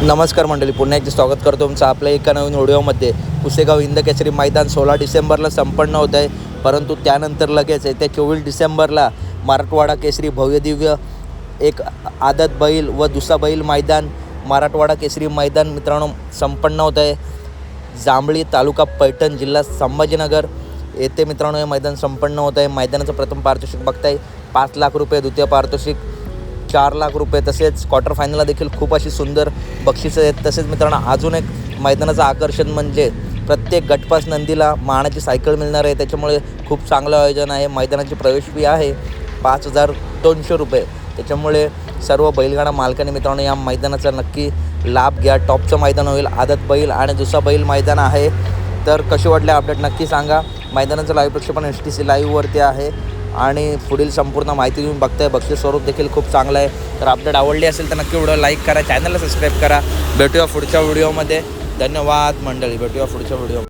नमस्कार मंडळी, पुन्हा एकदा स्वागत करतो तुमचं आपल्या एका नवीन व्हिडिओमध्ये। पुसेगाव हिंद केसरी मैदान 16 डिसेंबरला संपन्न होत आहे, परंतु त्यानंतर लगेच येत्या 24 डिसेंबरला मराठवाडा केसरी भव्यदिव्य एक आदत बैल व दुसरा बैल मैदान मराठवाडा केसरी मैदान मित्रांनो संपन्न होत आहे। जांभळी तालुका पैठण जिल्हा संभाजीनगर येथे मित्रांनो हे मैदान संपन्न होत आहे। मैदानाचं प्रथम पारितोषिक बघताय 5 लाख रुपये, द्वितीय पारितोषिक 4 लाख रुपये, तसेच क्वार्टर फायनलला देखील खूप अशी सुंदर बक्षिसं आहेत। तसेच मित्रांनो अजून एक मैदानाचं आकर्षण म्हणजे प्रत्येक गटपास नंदीला मानाची सायकल मिळणार आहे, त्याच्यामुळे खूप चांगलं आयोजन आहे। मैदानाची प्रवेश फी आहे 5200 रुपये, त्याच्यामुळे सर्व बैलगाडा मालकांनी मित्रांनो या मैदानाचा नक्की लाभ घ्या। टॉपचं मैदान होईल, आदत बैल आणि दुसरा बैल मैदान आहे। तर कसे वाटले अपडेट नक्की सांगा। मैदानाचं लाईव्ह प्रक्षेपण STC लाईव्हवरती आहे आणि पुढील संपूर्ण माहिती तुम्ही बघताय। बक्षीस स्वरूप देखील खूप चांगलं आहे। तर अपडेट आवडली असेल तर नक्की व्हिडिओ लाईक करा, चॅनलला सबस्क्राईब करा। भेटूया पुढच्या व्हिडिओमध्ये। धन्यवाद मंडळी, भेटूया पुढच्या व्हिडिओ।